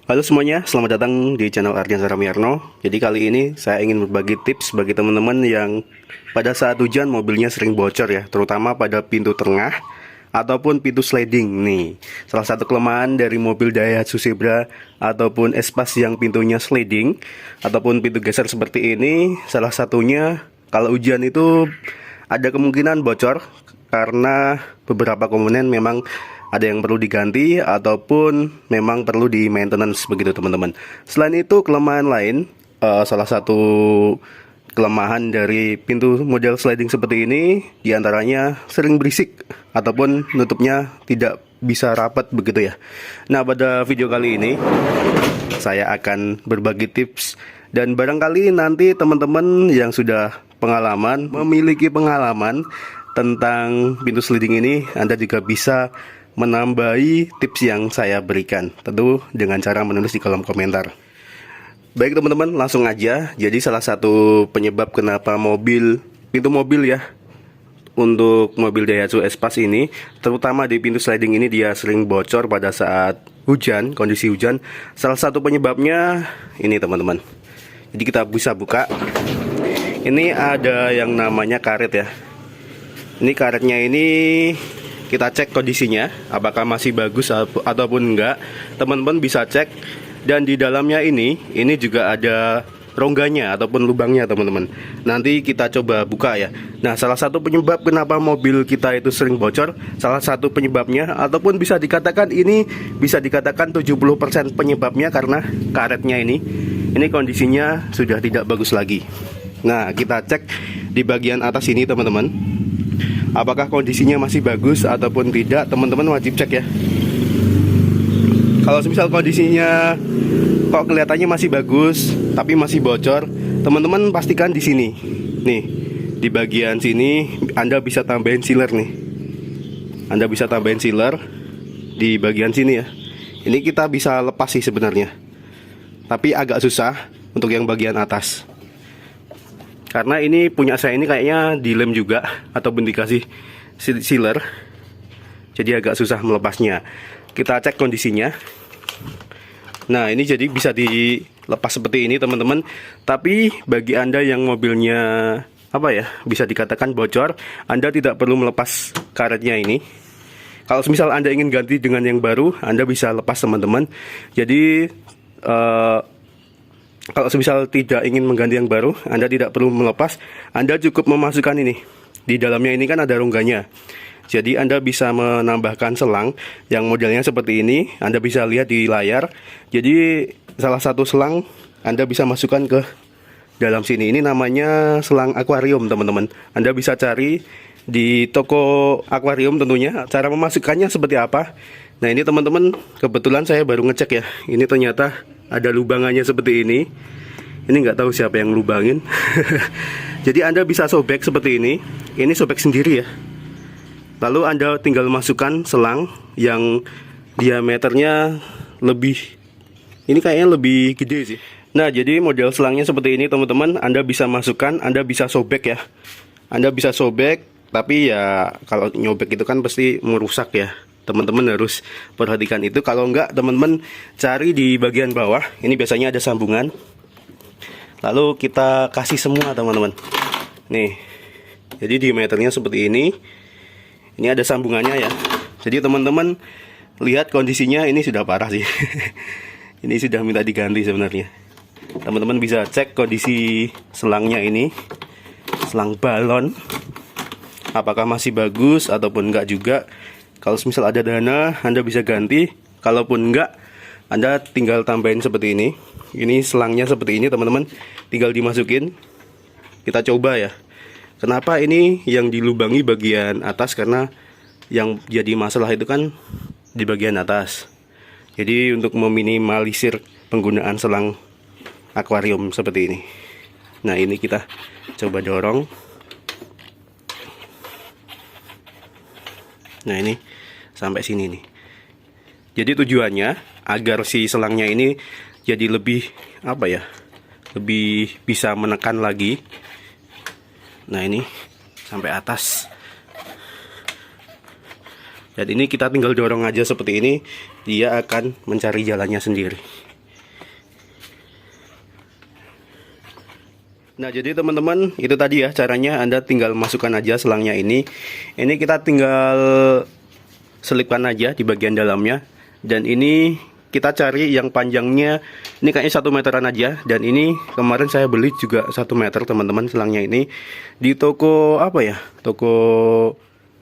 Halo semuanya, selamat datang di channel Ardian Saramiarno. Jadi kali ini saya ingin berbagi tips bagi teman-teman yang pada saat hujan mobilnya sering bocor ya, terutama pada pintu tengah ataupun pintu sliding nih. Salah satu kelemahan dari mobil Daihatsu Zebra ataupun Espas yang pintunya sliding ataupun pintu geser seperti ini, salah satunya kalau hujan itu ada kemungkinan bocor karena beberapa komponen memang ada yang perlu diganti ataupun memang perlu di maintenance begitu teman-teman. Selain itu kelemahan lain, salah satu kelemahan dari pintu model sliding seperti ini diantaranya sering berisik ataupun nutupnya tidak bisa rapat begitu ya. Nah, pada video kali ini saya akan berbagi tips dan barangkali nanti teman-teman yang sudah memiliki pengalaman tentang pintu sliding ini, Anda juga bisa menambahi tips yang saya berikan, tentu dengan cara menulis di kolom komentar. Baik teman-teman, langsung aja. Jadi salah satu penyebab kenapa pintu mobil ya untuk mobil Daihatsu Espas ini, terutama di pintu sliding ini dia sering bocor pada saat hujan, kondisi hujan. Salah satu penyebabnya ini teman-teman. Jadi kita bisa buka. Ini ada yang namanya karet ya. Ini karetnya ini kita cek kondisinya apakah masih bagus ataupun enggak. Teman-teman bisa cek, dan di dalamnya ini juga ada rongganya ataupun lubangnya teman-teman. Nanti kita coba buka ya. Nah, salah satu penyebab kenapa mobil kita itu sering bocor, salah satu penyebabnya ataupun bisa dikatakan 70% penyebabnya karena karetnya ini kondisinya sudah tidak bagus lagi. Nah, kita cek di bagian atas ini teman-teman, apakah kondisinya masih bagus ataupun tidak. Teman-teman wajib cek ya. Kalau misal kondisinya kok kelihatannya masih bagus tapi masih bocor, teman-teman pastikan di sini. Nih, di bagian sini Anda bisa tambahin sealer nih. Anda bisa tambahin sealer di bagian sini ya. Ini kita bisa lepas sih sebenarnya, tapi agak susah untuk yang bagian atas. Karena ini punya saya ini kayaknya dilem juga ataupun dikasih sealer, jadi agak susah melepasnya. Kita cek kondisinya. Nah, ini jadi bisa dilepas seperti ini teman-teman. Tapi bagi Anda yang mobilnya bisa dikatakan bocor, Anda tidak perlu melepas karetnya ini. Kalau misal Anda ingin ganti dengan yang baru, Anda bisa lepas teman-teman. Jadi kalau misal tidak ingin mengganti yang baru, Anda tidak perlu melepas. Anda cukup memasukkan ini. Di dalamnya ini kan ada rongganya. Jadi Anda bisa menambahkan selang yang modelnya seperti ini. Anda bisa lihat di layar. Jadi salah satu selang Anda bisa masukkan ke dalam sini. Ini namanya selang akuarium teman-teman. Anda bisa cari di toko akuarium tentunya. Cara memasukkannya seperti apa. Nah, ini teman-teman, kebetulan saya baru ngecek ya. Ini ternyata ada lubangannya seperti ini. Ini nggak tahu siapa yang lubangin. Jadi Anda bisa sobek seperti ini. Ini sobek sendiri ya. Lalu Anda tinggal masukkan selang yang diameternya ini kayaknya lebih gede sih. Nah, jadi model selangnya seperti ini teman-teman. Anda bisa masukkan, Anda bisa sobek ya. Anda bisa sobek, tapi ya kalau nyobek itu kan pasti merusak ya. Teman-teman harus perhatikan itu. Kalau enggak, teman-teman cari di bagian bawah. Ini biasanya ada sambungan. Lalu kita kasih semua teman-teman. Nih, jadi diameternya seperti ini. Ini ada sambungannya ya. Jadi teman-teman lihat kondisinya ini sudah parah sih. Ini sudah minta diganti sebenarnya. Teman-teman bisa cek kondisi selangnya ini, selang balon, apakah masih bagus ataupun enggak juga. Kalau misal ada dana, Anda bisa ganti. Kalaupun enggak, Anda tinggal tambahin seperti ini. Ini selangnya seperti ini teman-teman, tinggal dimasukin. Kita coba ya. Kenapa ini yang dilubangi bagian atas? Karena yang jadi masalah itu kan di bagian atas. Jadi untuk meminimalisir penggunaan selang akuarium seperti ini. Nah, ini kita coba dorong. Nah, ini sampai sini nih. Jadi tujuannya agar si selangnya ini jadi lebih lebih bisa menekan lagi. Nah, ini sampai atas. Dan ini kita tinggal dorong aja seperti ini, dia akan mencari jalannya sendiri. Nah, jadi teman-teman, itu tadi ya caranya. Anda tinggal masukkan aja selangnya ini. Ini kita tinggal selipkan aja di bagian dalamnya. Dan ini kita cari yang panjangnya, ini kayaknya 1 meteran aja. Dan ini kemarin saya beli juga 1 meter teman-teman selangnya ini. Di toko apa ya? Toko,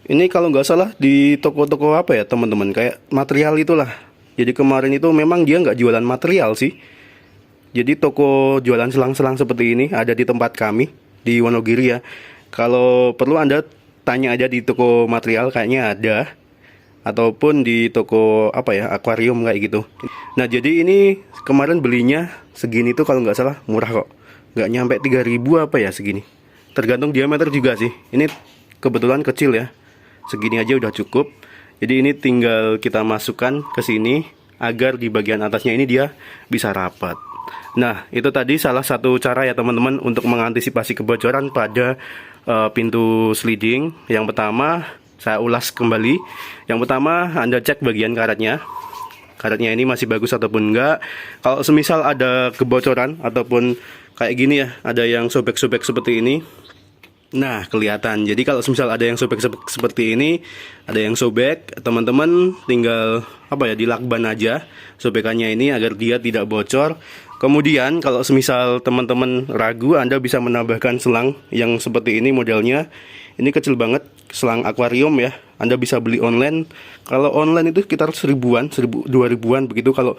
ini kalau nggak salah di toko-toko apa ya teman-teman? Kayak material itulah. Jadi kemarin itu memang dia nggak jualan material sih. Jadi toko jualan selang-selang seperti ini ada di tempat kami di Wonogiri ya. Kalau perlu Anda tanya aja di toko material, kayaknya ada. Ataupun di toko apa ya, akuarium kayak gitu. Nah, jadi ini kemarin belinya segini tuh kalau nggak salah murah kok. Nggak nyampe 3.000 apa ya segini. Tergantung diameter juga sih. Ini kebetulan kecil ya. Segini aja udah cukup. Jadi ini tinggal kita masukkan ke sini agar di bagian atasnya ini dia bisa rapat. Nah, itu tadi salah satu cara ya teman-teman untuk mengantisipasi kebocoran pada pintu sliding. Yang pertama, saya ulas kembali. Yang pertama, Anda cek bagian karetnya. Karetnya ini masih bagus ataupun enggak. Kalau semisal ada kebocoran ataupun kayak gini ya, ada yang sobek-sobek seperti ini. Nah, kelihatan. Jadi kalau semisal ada yang sobek seperti ini, ada yang sobek, teman-teman tinggal apa ya, dilakban aja sobekannya ini agar dia tidak bocor. Kemudian kalau semisal teman-teman ragu, Anda bisa menambahkan selang yang seperti ini modelnya. Ini kecil banget, selang akuarium ya. Anda bisa beli online. Kalau online itu sekitar 1.000-an, 2.000-an begitu. Kalau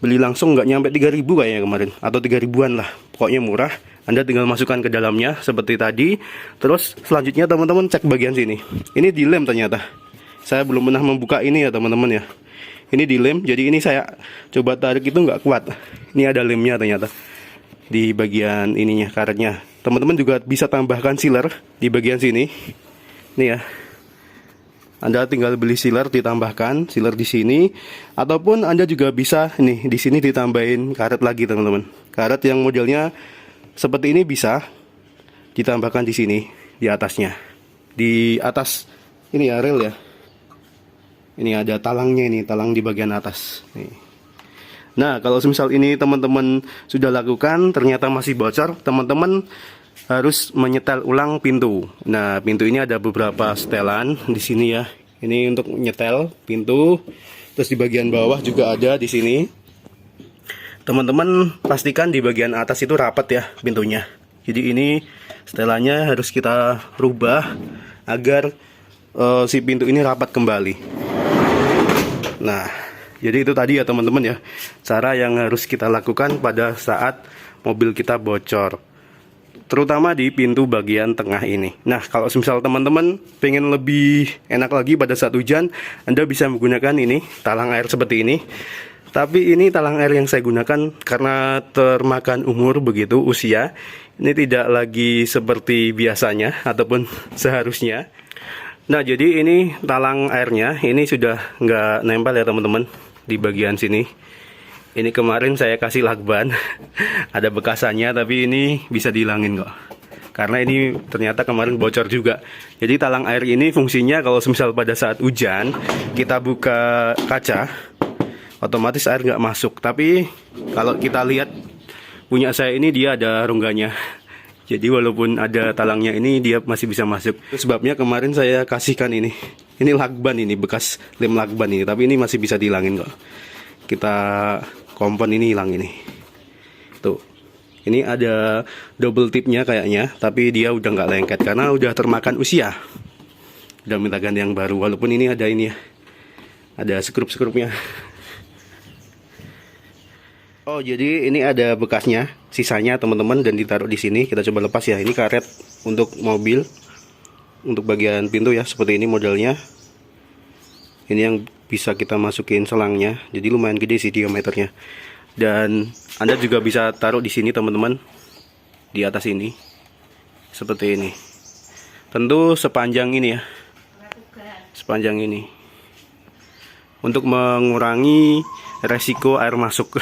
beli langsung nggak nyampe 3.000 kayaknya kemarin, atau 3.000-an lah. Pokoknya murah. Anda tinggal masukkan ke dalamnya seperti tadi. Terus selanjutnya teman-teman cek bagian sini. Ini dilem ternyata. Saya belum pernah membuka ini ya teman-teman ya. Ini dilem, jadi ini saya coba tarik itu nggak kuat. Ini ada lemnya ternyata di bagian ininya, karetnya. Teman-teman juga bisa tambahkan sealer di bagian sini. Nih ya. Anda tinggal beli sealer, ditambahkan sealer di sini, ataupun Anda juga bisa nih di sini ditambahin karet lagi teman-teman. Karet yang modelnya seperti ini bisa ditambahkan di sini di atasnya. Di atas ini ya rel ya. Ini ada talangnya, ini talang di bagian atas. Nih. Nah, kalau semisal ini teman-teman sudah lakukan ternyata masih bocor, teman-teman harus menyetel ulang pintu. Nah, pintu ini ada beberapa setelan di sini ya. Ini untuk nyetel pintu. Terus di bagian bawah juga ada di sini. Teman-teman pastikan di bagian atas itu rapat ya pintunya. Jadi ini setelannya harus kita rubah agar si pintu ini rapat kembali. Nah, jadi itu tadi ya teman-teman ya, cara yang harus kita lakukan pada saat mobil kita bocor, terutama di pintu bagian tengah ini. Nah, kalau misal teman-teman pengen lebih enak lagi pada saat hujan, Anda bisa menggunakan ini, talang air seperti ini. Tapi ini talang air yang saya gunakan karena termakan umur begitu, usia. Ini tidak lagi seperti biasanya ataupun seharusnya. Nah, jadi ini talang airnya, ini sudah nggak nempel ya teman-teman di bagian sini. Ini kemarin saya kasih lakban, ada bekasannya, tapi ini bisa dihilangin kok. Karena ini ternyata kemarin bocor juga. Jadi talang air ini fungsinya kalau semisal pada saat hujan, kita buka kaca, otomatis air nggak masuk. Tapi kalau kita lihat punya saya ini dia ada rongganya. Jadi walaupun ada talangnya ini dia masih bisa masuk. Sebabnya kemarin saya kasihkan ini. Ini lakban ini, bekas lem lakban ini. Tapi ini masih bisa dihilangin kok. Kita kompon ini hilang ini. Tuh. Ini ada double tipnya kayaknya. Tapi dia udah nggak lengket karena udah termakan usia. Udah minta ganti yang baru. Walaupun ini ada ini ya. Ada skrup-skrupnya. Oh, jadi ini ada bekasnya, sisanya teman-teman, dan ditaruh di sini. Kita coba lepas ya. Ini karet untuk mobil, untuk bagian pintu ya, seperti ini modelnya. Ini yang bisa kita masukin selangnya. Jadi lumayan gede sih diameternya. Dan Anda juga bisa taruh di sini teman-teman, di atas ini, seperti ini. Tentu sepanjang ini ya, sepanjang ini, untuk mengurangi resiko air masuk.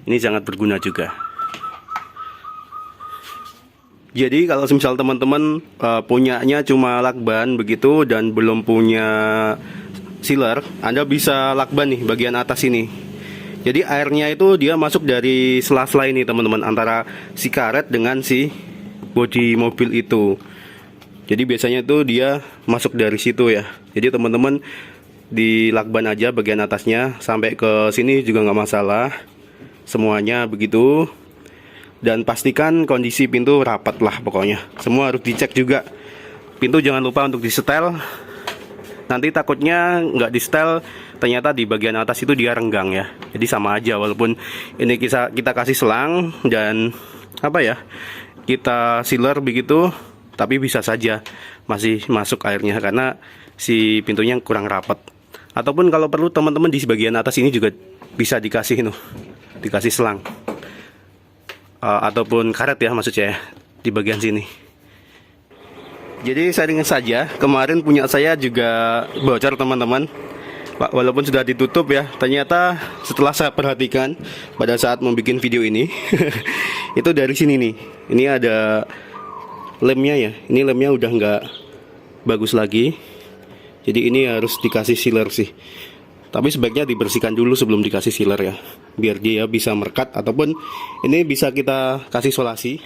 Ini sangat berguna juga. Jadi kalau misal teman-teman punyanya cuma lakban begitu dan belum punya sealer, Anda bisa lakban nih bagian atas ini. Jadi airnya itu dia masuk dari sela-sela ini teman-teman, antara si karet dengan si bodi mobil itu. Jadi biasanya tuh dia masuk dari situ ya. Jadi teman-teman dilakban aja bagian atasnya sampai ke sini juga nggak masalah. Semuanya begitu. Dan pastikan kondisi pintu rapat lah pokoknya. Semua harus dicek juga. Pintu jangan lupa untuk disetel. Nanti takutnya nggak disetel, ternyata di bagian atas itu dia renggang ya. Jadi sama aja, walaupun ini kita kasih selang dan apa ya, kita sealer begitu, tapi bisa saja masih masuk airnya karena si pintunya kurang rapat. Ataupun kalau perlu teman-teman di bagian atas ini juga bisa dikasih dikasih selang. Ataupun karet ya maksudnya ya, di bagian sini. Jadi sharing saja, kemarin punya saya juga bocor teman-teman. Walaupun sudah ditutup ya, ternyata setelah saya perhatikan pada saat membuat video ini itu dari sini nih, ini ada lemnya ya. Ini lemnya udah nggak bagus lagi, jadi ini harus dikasih sealer sih. Tapi sebaiknya dibersihkan dulu sebelum dikasih sealer ya, biar dia bisa merekat, ataupun ini bisa kita kasih solasi.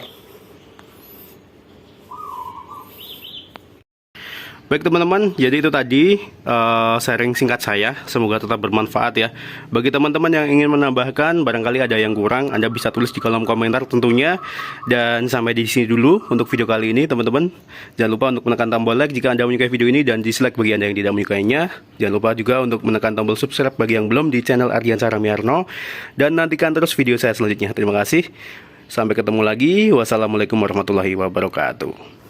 Baik teman-teman, jadi itu tadi sharing singkat saya. Semoga tetap bermanfaat ya. Bagi teman-teman yang ingin menambahkan, barangkali ada yang kurang, Anda bisa tulis di kolom komentar tentunya. Dan sampai di sini dulu untuk video kali ini teman-teman. Jangan lupa untuk menekan tombol like jika Anda menyukai video ini, dan dislike bagi Anda yang tidak menyukainya. Jangan lupa juga untuk menekan tombol subscribe bagi yang belum di channel Ardiansah Ramiarno. Dan nantikan terus video saya selanjutnya. Terima kasih. Sampai ketemu lagi. Wassalamualaikum warahmatullahi wabarakatuh.